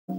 Anyway,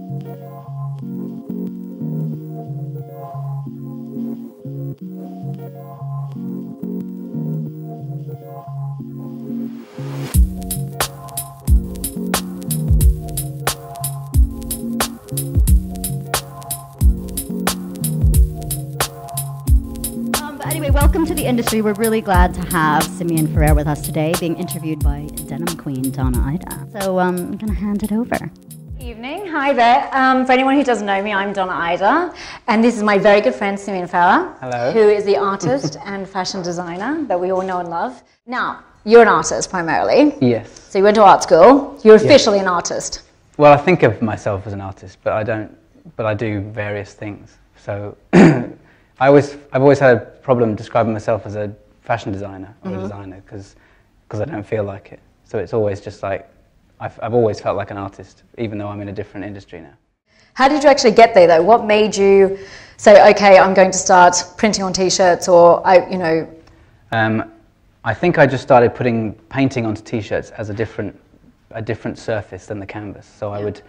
welcome to the industry. We're really glad to have Simeon Farrar with us today, being interviewed by denim queen Donna Ida. So I'm going to hand it over. Evening, hi there. For anyone who doesn't know me, I'm Donna Ida, and this is my very good friend Simeon Farrar. Hello. Who is the artist and fashion designer that we all know and love. Now, you're an artist primarily. Yes. So you went to art school. You're officially an artist. Well, I think of myself as an artist, but I don't. But I do various things. So I've always had a problem describing myself as a fashion designer or a designer because I don't feel like it. So it's always just like I've always felt like an artist, even though I'm in a different industry now. How did you actually get there, though? What made you say, okay, I'm going to start printing on T-shirts, or I think I just started putting painting onto T-shirts as a different surface than the canvas. So I would.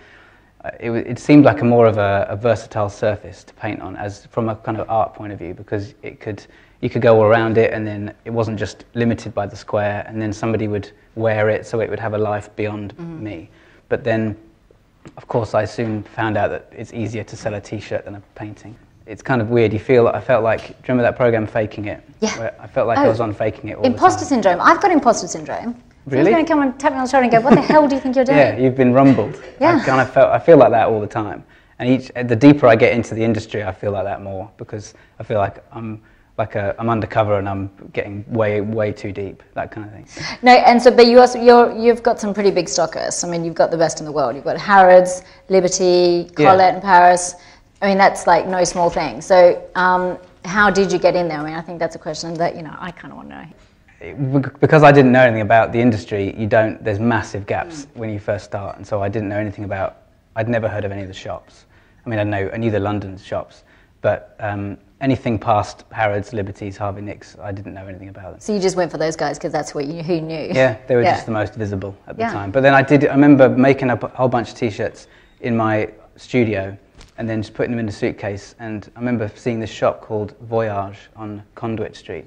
It seemed like more of a versatile surface to paint on, as from a kind of art point of view, because you could go all around it, and then it wasn't just limited by the square, and then somebody would wear it, so it would have a life beyond me. But then, of course, I soon found out that it's easier to sell a T-shirt than a painting. It's kind of weird. I felt like, do you remember that program Faking It? Yeah. Where I felt like I was on Faking It all imposter the time. syndrome. I've got imposter syndrome. Really? You're going to come and tap me on the shoulder and go, what the hell do you think you're doing? Yeah, you've been rumbled. Yeah. I feel like that all the time. And the deeper I get into the industry, I feel like that more, because I feel like I'm undercover and I'm getting way too deep, that kind of thing. No, and so, but you've got some pretty big stockers. I mean, you've got the best in the world. You've got Harrods, Liberty, Colette in Paris. I mean, that's like no small thing. So how did you get in there? I mean, I think that's a question that, I kind of want to know. Because I didn't know anything about the industry, there's massive gaps when you first start, and so I didn't know anything about, I'd never heard of any of the shops. I mean, I knew the London shops, but anything past Harrods, Liberties, Harvey Nicks, I didn't know anything about them. So you just went for those guys because that's who knew? Yeah, they were just the most visible at the time. But then I remember making up a whole bunch of T-shirts in my studio and then just putting them in a suitcase, and I remember seeing this shop called Voyage on Conduit Street,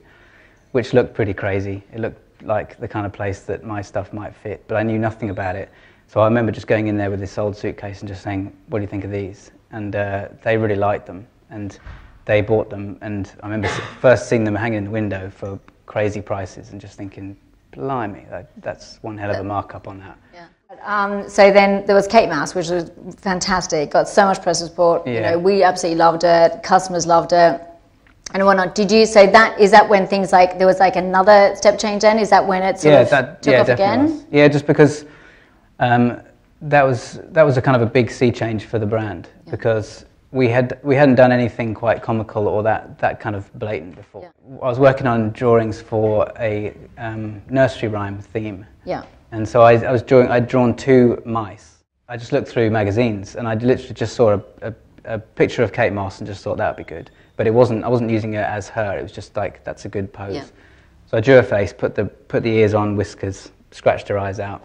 which looked pretty crazy. It looked like the kind of place that my stuff might fit, but I knew nothing about it. So I remember just going in there with this old suitcase and just saying, what do you think of these? And they really liked them, and they bought them. And I remember first seeing them hanging in the window for crazy prices and just thinking, blimey, that's one hell of a markup on that. Yeah. So then there was Kate Mouse, which was fantastic, got so much press support. Yeah. We absolutely loved it, customers loved it. And whatnot. Did you say that? Is that when things like there was like another step change? Then is that when it sort of took off again? Was. Yeah, just because that was a kind of a big sea change for the brand, because we hadn't done anything quite comical or that kind of blatant before. Yeah. I was working on drawings for a nursery rhyme theme. Yeah. And so I'd drawn two mice. I just looked through magazines and I literally just saw a picture of Kate Moss and just thought that would be good. But I wasn't using it as her. It was just like, that's a good pose. Yeah. So I drew her face, put the ears on, whiskers, scratched her eyes out,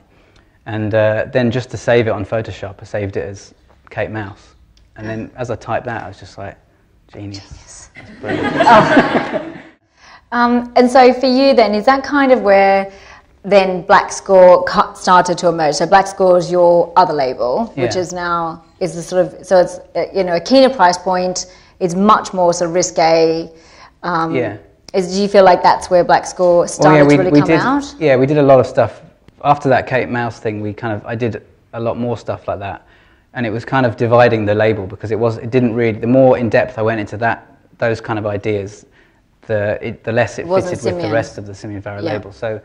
and then just to save it on Photoshop, I saved it as Kate Mouse. And then as I typed that, I was just like, genius. That's brilliant. And so for you then, is that kind of where then Black Score started to emerge? So Black Score is your other label, which is now the sort of, so it's a keener price point. It's much more sort of risque. Do you feel like that's where Black Score started to really come out? Yeah, we did a lot of stuff. After that Kate Mouse thing, I did a lot more stuff like that. And it was kind of dividing the label, because it didn't really, the more in depth I went into those kind of ideas, the less it fitted with the rest of the Simeon Farrar label. So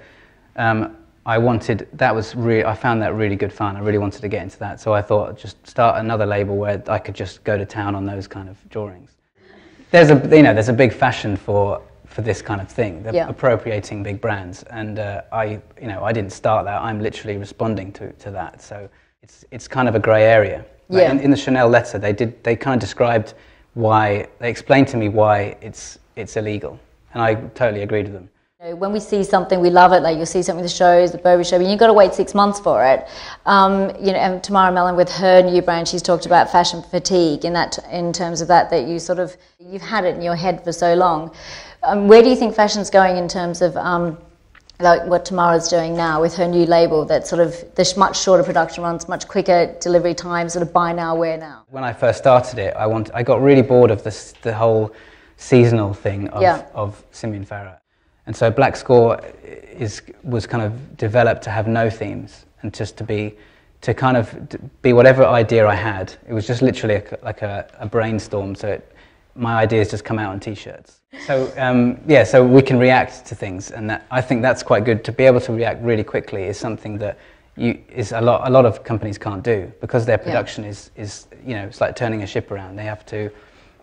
I found that really good fun. I really wanted to get into that. So I thought I'd just start another label where I could just go to town on those kind of drawings. There's a big fashion for this kind of thing, appropriating big brands, and I didn't start that. I'm literally responding to that. So it's kind of a grey area. Like in the Chanel letter, they kind of described why, they explained to me why it's illegal, and I totally agreed with them. When we see something, we love it. Like you'll see something in the shows, the Burberry show, and you've got to wait 6 months for it. And Tamara Mellon with her new brand, she's talked about fashion fatigue in terms of that you've had it in your head for so long. Where do you think fashion's going in terms of like what Tamara's doing now with her new label? That sort of the much shorter production runs, much quicker delivery times, sort of buy now, wear now. When I first started it, I got really bored of the whole seasonal thing of Simeon Farrar. And so Black Score was kind of developed to have no themes and just to be whatever idea I had. It was just literally like a brainstorm. So my ideas just come out on T-shirts. So so we can react to things, and I think that's quite good. To be able to react really quickly is something that a lot of companies can't do, because their production is it's like turning a ship around. They have to.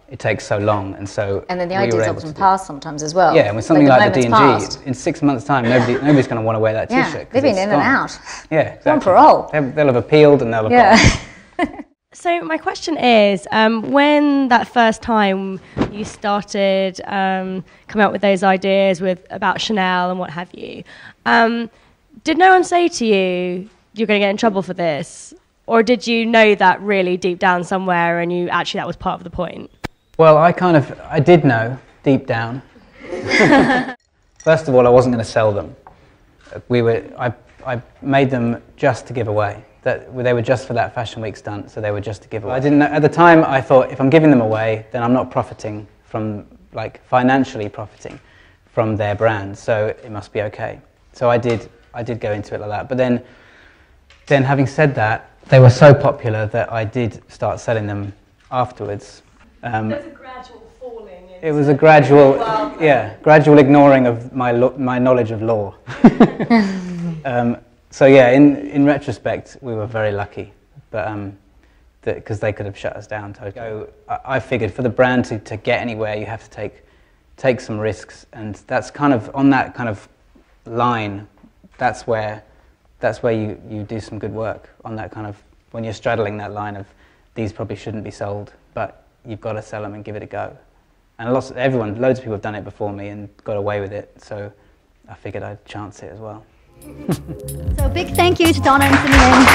It takes so long, and then the ideas often pass sometimes as well. Yeah, and with something like the D&G, in 6 months' time, nobody's going to want to wear that T-shirt. They've been in and out. Yeah, exactly. On parole. They'll have appealed and they'll have gone. So my question is, when that first time you started coming up with those ideas about Chanel and what have you, did no one say to you, you're going to get in trouble for this? Or did you know that really deep down somewhere and that was part of the point? Well, I did know deep down. First of all, I wasn't going to sell them. I made them just to give away. They were just for that Fashion Week stunt, so they were just to give away. I didn't know, at the time I thought, if I'm giving them away, then I'm not profiting from, financially profiting from their brand, so it must be okay. So I did go into it like that. But then having said that, they were so popular that I did start selling them afterwards. There's a gradual falling. It was a gradual ignoring of my knowledge of law. So yeah, in retrospect, we were very lucky, but because they could have shut us down totally. So I figured for the brand to get anywhere, you have to take some risks, and that's kind of on that kind of line. That's where you do some good work on that kind of, when you're straddling that line of these probably shouldn't be sold, but you've got to sell them and give it a go. And loads of people have done it before me and got away with it, so I figured I'd chance it as well. So big thank you to Donna and Simeon.